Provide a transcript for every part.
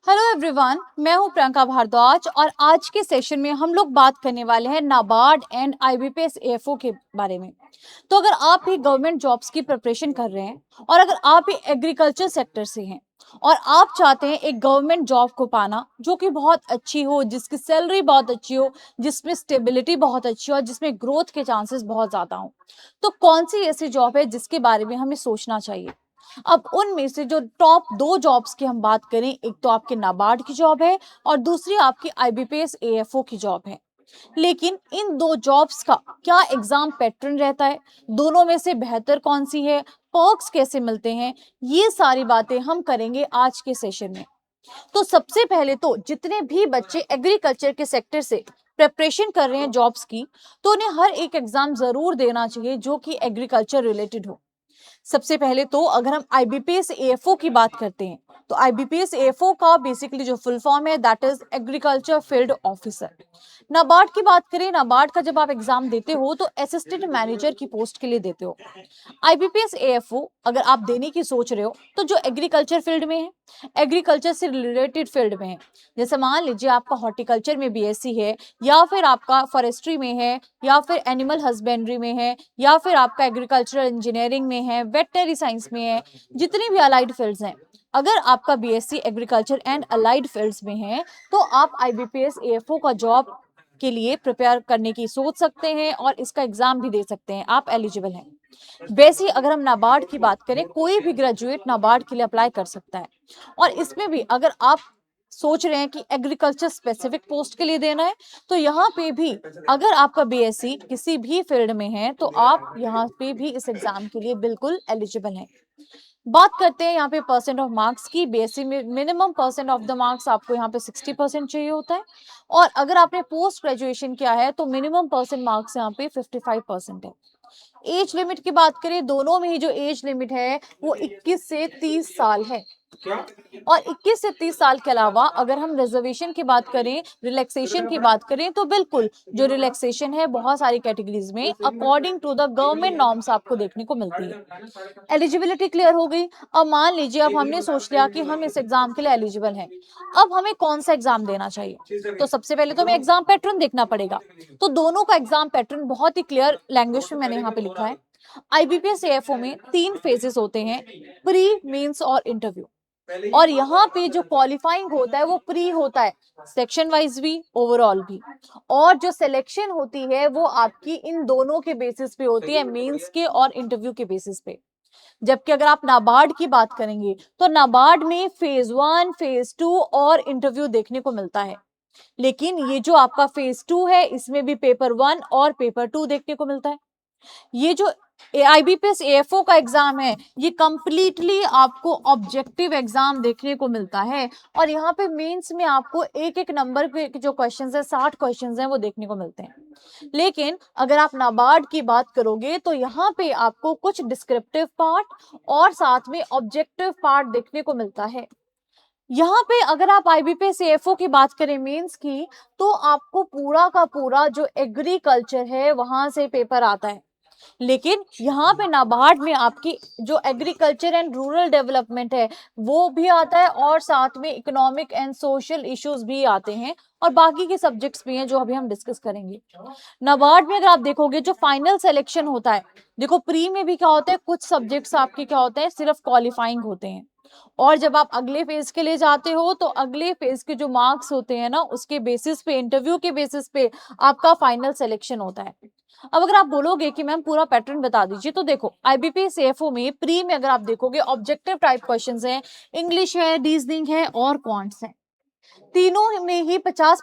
Hello everyone, मैं हूं प्रियंका भारद्वाज और आज के सेशन में हम लोग बात करने वाले हैं नाबार्ड एंड आईबीपीएस एएफओ के बारे में। तो अगर आप भी गवर्नमेंट जॉब्स की प्रिपरेशन कर रहे हैं और अगर आप भी एग्रीकल्चर सेक्टर से हैं और आप चाहते हैं एक गवर्नमेंट जॉब को पाना जो कि बहुत अच्छी हो, जिसकी सैलरी बहुत अच्छी हो, जिसमें स्टेबिलिटी बहुत अच्छी हो और जिसमें ग्रोथ के चांसेस बहुत ज्यादा हो, तो कौन सी ऐसी जॉब है जिसके बारे में हमें सोचना चाहिए। अब उनमें से जो टॉप दो जॉब्स की हम बात करें, एक तो आपके नाबार्ड की जॉब है और दूसरी आपकी आईबीपीएस एएफओ की जॉब है। लेकिन इन दो जॉब्स का क्या एग्जाम पैटर्न रहता है, दोनों में से बेहतर कौन सी है, पर्क्स कैसे मिलते हैं, ये सारी बातें हम करेंगे आज के सेशन में। तो सबसे पहले तो जितने भी बच्चे एग्रीकल्चर के सेक्टर से प्रिपरेशन कर रहे हैं जॉब्स की, तो उन्हें हर एक एग्जाम जरूर देना चाहिए जो कि एग्रीकल्चर रिलेटेड हो। सबसे पहले तो अगर हम आईबीपीएस एएफओ की बात करते हैं, तो आईबीपीएस एएफओ का बेसिकली जो फुल फॉर्म है that is agriculture field officer. NABARD की बात करें, नाबार्ड का जब आप एग्जाम देते हो तो असिस्टेंट मैनेजर की पोस्ट के लिए देते हो। आईबीपीएस एएफओ अगर आप देने की सोच रहे हो तो जो एग्रीकल्चर फील्ड में है, एग्रीकल्चर से रिलेटेड फील्ड में है, जैसे मान लीजिए आपका हॉर्टिकल्चर में बीएससी है, या फिर आपका फॉरेस्ट्री में है, या फिर एनिमल हस्बेंड्री में है, या फिर आपका एग्रीकल्चरल इंजीनियरिंग में है, वेटनरी साइंस में है, जितनी भी अलाइड फील्ड्स हैं, अगर आपका BSc agriculture and allied fields में है तो आप आईबीपीएस एएफओ का जॉब के लिए प्रिपेयर करने की सोच सकते हैं और इसका एग्जाम भी दे सकते हैं, आप एलिजिबल हैं। वैसे ही अगर हम नाबार्ड की बात करें, कोई भी ग्रेजुएट नाबार्ड के लिए अप्लाई कर सकता है। और इसमें भी अगर आप सोच रहे हैं कि एग्रीकल्चर स्पेसिफिक पोस्ट के लिए देना है, तो यहाँ पे भी अगर आपका बीएससी किसी भी फील्ड में है तो आप यहाँ पे भी इस एग्जाम के लिए बिल्कुल एलिजिबल हैं। बात करते हैं यहाँ पे परसेंट ऑफ मार्क्स की। बीएससी में minimum percent of the marks आपको यहाँ पे 60% चाहिए होता है, और अगर आपने पोस्ट ग्रेजुएशन किया है तो मिनिमम परसेंट मार्क्स यहाँ पे 55% है। एज लिमिट की बात करें, दोनों में ही जो एज लिमिट है वो 21 से 30 साल है। और 21 से 30 साल के अलावा अगर हम रिजर्वेशन की बात करें, रिलैक्सेशन की बात करें, तो बिल्कुल जो रिलैक्सेशन है बहुत सारी कैटेगरीज में according to the government norms आपको देखने को मिलती है। एलिजिबिलिटी क्लियर हो गई। अब मान लीजिए अब हमने सोच लिया कि हम इस एग्जाम के लिए एलिजिबल हैं, अब हमें कौन सा एग्जाम देना चाहिए। तो सबसे पहले तो हमें एग्जाम पैटर्न देखना पड़ेगा। तो दोनों का एग्जाम पैटर्न बहुत ही क्लियर लैंग्वेज में मैंने यहाँ पे लिखा है। आईबीपीएस एएफओ में 3 फेजेस होते हैं, प्री, मेंस और इंटरव्यू। और यहाँ पे जो क्वालिफाइंग होता है वो प्री होता है, सेक्शन वाइज भी, ओवरऑल भी। और जो सिलेक्शन होती है वो आपकी इन दोनों के बेसिस पे होती है, मेंस के और इंटरव्यू के बेसिस पे। जबकि अगर आप नाबार्ड की बात करेंगे तो नाबार्ड में फेज 1, फेज 2 और इंटरव्यू देखने को मिलता है। लेकिन ये जो आपका फेज 2 है इसमें भी पेपर 1 और पेपर 2 देखने को मिलता है। ये जो आईबीपीएस एएफओ का एग्जाम है ये कंप्लीटली आपको ऑब्जेक्टिव एग्जाम देखने को मिलता है। और यहाँ पे मेंस में आपको एक एक नंबर के जो क्वेश्चंस है, 60 क्वेश्चंस हैं, वो देखने को मिलते हैं। लेकिन अगर आप नाबार्ड की बात करोगे तो यहाँ पे आपको कुछ डिस्क्रिप्टिव पार्ट और साथ में ऑब्जेक्टिव पार्ट देखने को मिलता है। यहाँ पे अगर आप आईबीपीएस एएफओ की बात करें मेंस की, तो आपको पूरा का पूरा जो एग्रीकल्चर है वहां से पेपर आता है। लेकिन यहाँ पे नाबार्ड में आपकी जो एग्रीकल्चर एंड रूरल डेवलपमेंट है वो भी आता है, और साथ में इकोनॉमिक एंड सोशल इश्यूज भी आते हैं, और बाकी के सब्जेक्ट्स भी हैं जो अभी हम डिस्कस करेंगे। नाबार्ड में अगर आप देखोगे जो फाइनल सिलेक्शन होता है, देखो प्री में भी क्या होता है, कुछ सब्जेक्ट्स आपके क्या होते हैं, सिर्फ क्वालिफाइंग होते हैं। और जब आप अगले फेज के लिए जाते हो तो अगले फेज के जो मार्क्स होते हैं ना, उसके बेसिस पे, इंटरव्यू के बेसिस पे आपका फाइनल सिलेक्शन होता है। अब अगर आप बोलोगे कि मैम पूरा पैटर्न बता दीजिए, तो देखो आईबीपीएस एएफओ में प्री में अगर आप देखोगे ऑब्जेक्टिव टाइप क्वेश्चंस हैं, इंग्लिश है, रीजनिंग है और क्वांट्स है। तीनों में ही 50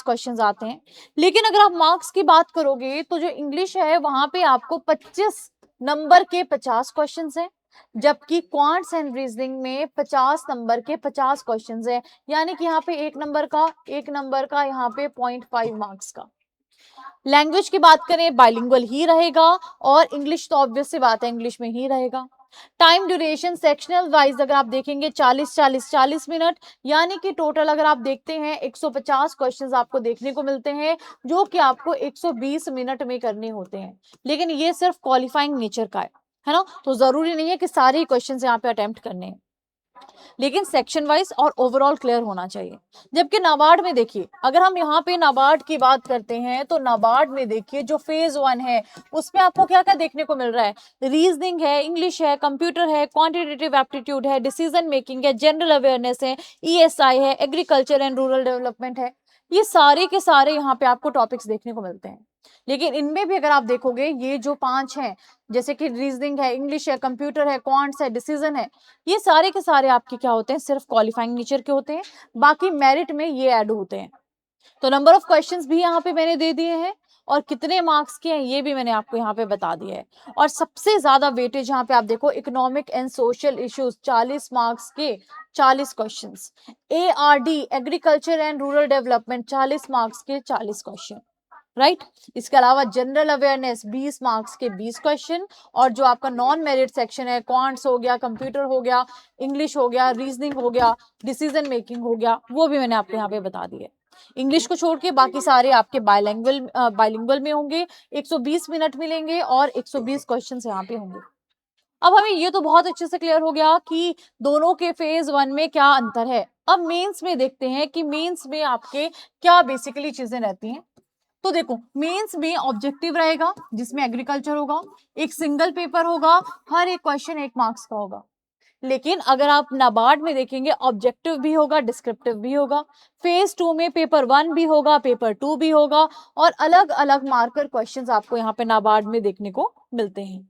क्वेश्चंस आते हैं। लेकिन अगर आप मार्क्स की बात करोगे तो जो इंग्लिश है वहां पे आपको 25 नंबर के 50 क्वेश्चंस हैं, जबकि क्वांट्स एंड रीजनिंग में 50 नंबर के 50 क्वेश्चंस हैं। यानी कि यहाँ पे एक नंबर का यहाँ पे 0.5 मार्क्स का। लैंग्वेज की बात करें, बाइलिंगुअल ही रहेगा, और इंग्लिश तो ऑब्वियस सी बात है, इंग्लिश में ही रहेगा। टाइम ड्यूरेशन सेक्शनल वाइज अगर आप देखेंगे 40 मिनट, यानी कि टोटल अगर आप देखते हैं 150 क्वेश्चंस आपको देखने को मिलते हैं, जो कि आपको 120 मिनट में करने होते हैं। लेकिन ये सिर्फ क्वालिफाइंग नेचर का है ना, तो जरूरी नहीं है कि सारे क्वेश्चंस यहाँ पे अटेम्प्ट करने हैं। लेकिन सेक्शन वाइज और ओवरऑल क्लियर होना चाहिए। जबकि नाबार्ड में देखिए, अगर हम यहाँ पे नाबार्ड की बात करते हैं तो नाबार्ड में देखिए जो फेज 1 है उसमें आपको क्या क्या देखने को मिल रहा है, रीजनिंग है, इंग्लिश है, कंप्यूटर है, क्वांटिटेटिव एप्टीट्यूड है, डिसीजन मेकिंग है, जनरल अवेयरनेस है, ईएसआई है, एग्रीकल्चर एंड रूरल डेवलपमेंट है। ये सारे के सारे यहाँ पे आपको टॉपिक्स देखने को मिलते हैं। लेकिन इनमें भी अगर आप देखोगे ये जो 5 हैं, जैसे कि रीजनिंग है, इंग्लिश है, कंप्यूटर है, क्वांट्स है, डिसीजन है, ये सारे के सारे आपके क्या होते हैं, सिर्फ क्वालिफाइंग नेचर के होते हैं। बाकी मेरिट में ये ऐड होते हैं। तो नंबर ऑफ क्वेश्चंस भी यहाँ पे मैंने दे दिए हैं और कितने मार्क्स के हैं ये भी मैंने आपको यहाँ पे बता दिया है। और सबसे ज्यादा वेटेज यहाँ पे आप देखो, economic and social issues 40 marks के 40 questions, ARD agriculture and rural development 40 marks के 40 क्वेश्चन, राइट। इसके अलावा जनरल अवेयरनेस 20 मार्क्स के 20 क्वेश्चन, और जो आपका नॉन मेरिट सेक्शन है, क्वांट्स हो गया, कंप्यूटर हो गया, इंग्लिश हो गया, रीजनिंग हो गया, डिसीजन मेकिंग हो गया, वो भी मैंने आपको यहाँ पे बता दिया। इंग्लिश को छोड़ के बाकी सारे आपके बाइलिंगुअल में होंगे, 120 मिनट मिलेंगे और 120 क्वेश्चन यहाँ पे होंगे। अब हमें ये तो बहुत अच्छे से क्लियर हो गया कि दोनों के फेज 1 में क्या अंतर है। अब मेंस में देखते हैं कि मेंस में आपके क्या बेसिकली चीजें रहती हैं। तो देखो, मेंस में ऑब्जेक्टिव रहेगा जिसमें एग्रीकल्चर होगा, एक सिंगल पेपर होगा, हर एक क्वेश्चन 1 मार्क्स का होगा। लेकिन अगर आप नाबार्ड में देखेंगे, ऑब्जेक्टिव भी होगा, डिस्क्रिप्टिव भी होगा। फेज 2 में पेपर 1 भी होगा, पेपर 2 भी होगा, और अलग अलग मार्कर क्वेश्चंस आपको यहाँ पे नाबार्ड में देखने को मिलते हैं।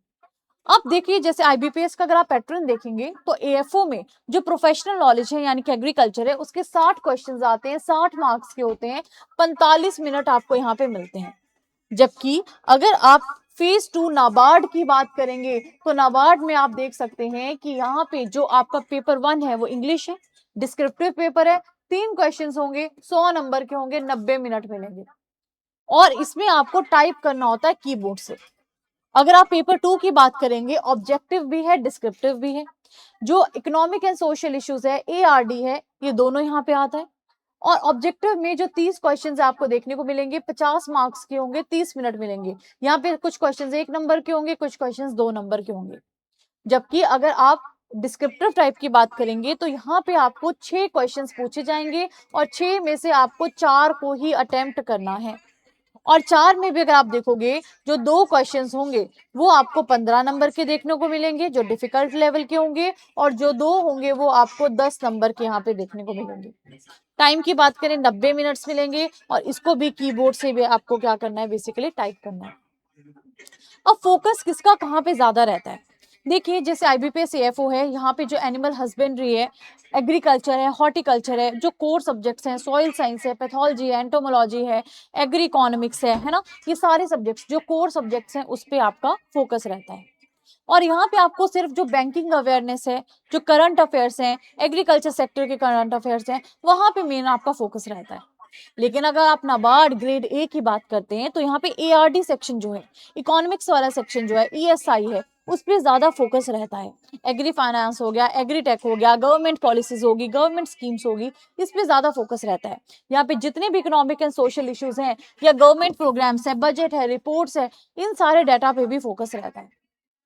अब देखिए, जैसे आईबीपीएस का अगर आप पैटर्न देखेंगे तो एएफओ में जो प्रोफेशनल नॉलेज है यानी कि एग्रीकल्चर है, उसके 60 क्वेश्चंस आते हैं, 60 मार्क्स के होते हैं, 45 मिनट आपको यहाँ पे मिलते हैं। जबकि अगर आप फेज 2 नाबार्ड की बात करेंगे तो नाबार्ड में आप देख सकते हैं कि यहाँ पे जो आपका पेपर 1 है वो इंग्लिश है, डिस्क्रिप्टिव पेपर है, 3 क्वेश्चंस होंगे, 100 नंबर के होंगे, 90 मिनट मिलेंगे, और इसमें आपको टाइप करना होता है कीबोर्ड से। अगर आप पेपर 2 की बात करेंगे, ऑब्जेक्टिव भी है, डिस्क्रिप्टिव भी है। जो इकोनॉमिक एंड सोशल इश्यूज है, एआरडी है, ये दोनों यहाँ पे आता है। और ऑब्जेक्टिव में जो 30 क्वेश्चंस आपको देखने को मिलेंगे, 50 मार्क्स के होंगे, 30 मिनट मिलेंगे। यहाँ पे कुछ क्वेश्चंस 1 नंबर के होंगे, कुछ क्वेश्चंस 2 नंबर के होंगे। जबकि अगर आप डिस्क्रिप्टिव टाइप की बात करेंगे तो यहाँ पे आपको 6 क्वेश्चंस पूछे जाएंगे और 6 में से आपको 4 को ही अटेम्प्ट करना है। और 4 में भी अगर आप देखोगे, जो 2 क्वेश्चंस होंगे वो आपको 15 नंबर के देखने को मिलेंगे, जो डिफिकल्ट लेवल के होंगे, और जो 2 होंगे वो आपको 10 नंबर के यहाँ पे देखने को मिलेंगे। टाइम की बात करें, 90 मिनट्स मिलेंगे, और इसको भी कीबोर्ड से भी आपको क्या करना है, बेसिकली टाइप करना है। अब फोकस किसका कहाँ पे ज्यादा रहता है, देखिए जैसे आईबीपीएस एएफओ है, यहाँ पे जो एनिमल हस्बेंड्री है, एग्रीकल्चर है, हॉर्टिकल्चर है, जो कोर सब्जेक्ट्स हैं, सॉइल साइंस है, पैथोलॉजी है, एंटोमोलॉजी है, एग्री इकोनॉमिक्स है ना, ये सारे सब्जेक्ट्स जो कोर सब्जेक्ट्स हैं उस पे आपका फोकस रहता है। और यहाँ पे आपको सिर्फ जो बैंकिंग अवेयरनेस है, जो करंट अफेयर्स हैं, एग्रीकल्चर सेक्टर के करंट अफेयर्स हैं, वहां पे मेन आपका फोकस रहता है। लेकिन अगर आप नाबार्ड ग्रेड ए की बात करते हैं तो यहाँ पे एआरडी सेक्शन जो है, इकोनॉमिक्स वाला सेक्शन जो है, ईएसआई है, उस पर ज्यादा फोकस रहता है। एग्री फाइनेंस हो गया, एग्री टेक हो गया, गवर्नमेंट पॉलिसीज होगी, गवर्नमेंट स्कीम्स होगी, इस पे ज्यादा फोकस रहता है। यहाँ पे जितने भी इकोनॉमिक एंड सोशल इश्यूज हैं या गवर्नमेंट प्रोग्राम्स है, बजट है, रिपोर्ट्स है, इन सारे डाटा पे भी फोकस रहता है।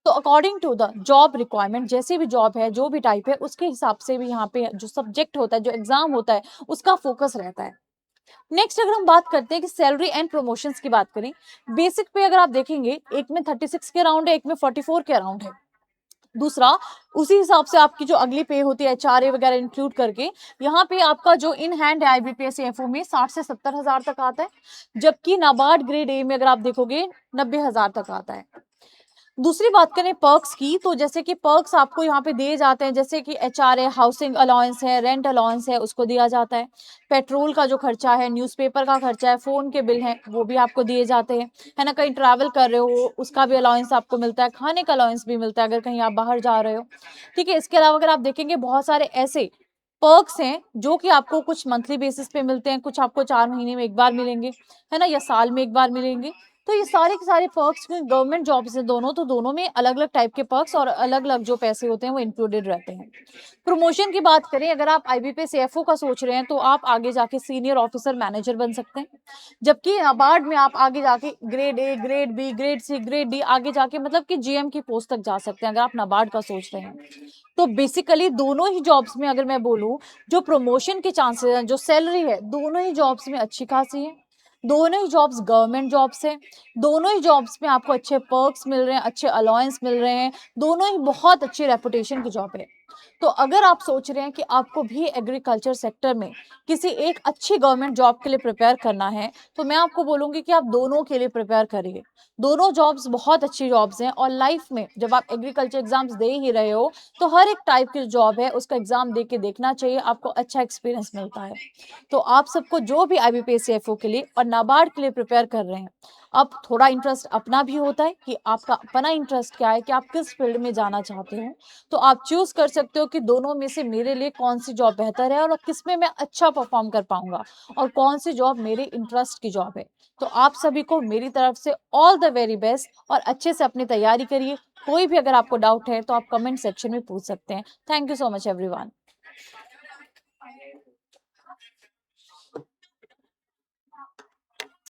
तो according to the job requirement, जैसी भी जॉब है, जो भी टाइप है, उसके हिसाब से भी यहाँ पे जो सब्जेक्ट होता है, जो एग्जाम होता है, उसका फोकस रहता है। नेक्स्ट अगर हम बात करते हैं कि सैलरी एंड प्रमोशंस की बात करें, बेसिक पे अगर आप देखेंगे, एक में 36 के अराउंड है, एक में 44 के अराउंड है। दूसरा, उसी हिसाब से आपकी जो अगली पे होती है एचआरए वगैरह इंक्लूड करके, यहाँ पे आपका जो इन हैंड है आईबीपीएस एफओ में 60 से 70 हजार तक आता है। जबकि नाबार्ड ग्रेड ए में अगर आप देखोगे 90 हजार तक आता है। दूसरी बात करें पर्क्स की, तो जैसे कि पर्क्स आपको यहाँ पे दिए जाते हैं, जैसे कि एचआरए, हाउसिंग अलाउंस है, रेंट अलाउंस है, उसको दिया जाता है। पेट्रोल का जो खर्चा है, न्यूज़पेपर का खर्चा है, फोन के बिल हैं, वो भी आपको दिए जाते हैं, है ना। कहीं ट्रैवल कर रहे हो उसका भी अलाउंस आपको मिलता है, खाने का अलाउंस भी मिलता है अगर कहीं आप बाहर जा रहे हो, ठीक है। इसके अलावा अगर आप देखेंगे, बहुत सारे ऐसे पर्क्स हैं जो कि आपको कुछ मंथली बेसिस पे मिलते हैं, कुछ आपको 4 महीने में एक बार मिलेंगे, है ना, या साल में एक बार मिलेंगे। तो ये सारे के सारे पर्क्स गवर्नमेंट जॉब्स हैं दोनों, तो दोनों में अलग-अलग टाइप के पर्क्स और अलग-अलग जो पैसे होते हैं वो इंक्लूडेड रहते हैं। प्रमोशन की बात करें, अगर आप आईबीपीएस एएफओ का सोच रहे हैं तो आप आगे जाके सीनियर ऑफिसर मैनेजर बन सकते हैं। जबकि नाबार्ड में आप आगे जाके grade A, grade B, grade C, grade D आगे जाके मतलब कि जीएम की पोस्ट तक जा सकते हैं अगर आप नाबार्ड का सोच रहे हैं। तो बेसिकली दोनों ही जॉब्स में अगर मैं बोलूँ, जो प्रमोशन के चांसेस हैं, जो सैलरी है, दोनों ही जॉब्स में अच्छी खासी है। दोनों ही जॉब्स गवर्नमेंट जॉब्स हैं। दोनों ही जॉब्स में आपको अच्छे पर्क्स मिल रहे हैं, अच्छे अलाउंस मिल रहे हैं। दोनों ही बहुत अच्छी रेपुटेशन की जॉब है। तो अगर आप सोच रहे हैं कि आपको भी एग्रीकल्चर सेक्टर में किसी एक अच्छी गवर्नमेंट जॉब के लिए प्रिपेयर करना है, तो मैं आपको बोलूँगी कि आप दोनों के लिए प्रिपेयर करिए। दोनों जॉब्स बहुत अच्छी जॉब्स हैं और लाइफ में जब आप एग्रीकल्चर एग्ज़ाम्स दे ही रहे हो, तो हर एक टाइप की जॉब है, उसका एग्ज़ाम दे के देखना चाहिए, आपको अच्छा एक्सपीरियंस मिलता है। तो आप सबको जो भी आईबीपीएस सीएफओ के लिए और नाबार्ड के लिए प्रिपेयर कर रहे हैं, अब थोड़ा इंटरेस्ट अपना भी होता है कि आपका अपना इंटरेस्ट क्या है, कि आप किस फील्ड में जाना चाहते हो। तो आप चूज़ कर सकते हो कि दोनों में से मेरे लिए कौन-सी जॉब बेहतर है और किसमें मैं अच्छा परफ़ॉर्म कर पाऊँगा और कौन-सी जॉब मेरे इंटरेस्ट की जॉब है। तो आप सभी को मेरी तरफ से ऑल द वेरी बेस्ट और अच्छे से अपनी तैयारी करिए। कोई भी अगर आपको डाउट है तो आप कमेंट सेक्शन में पूछ सकते हैं। Thank you so much everyone.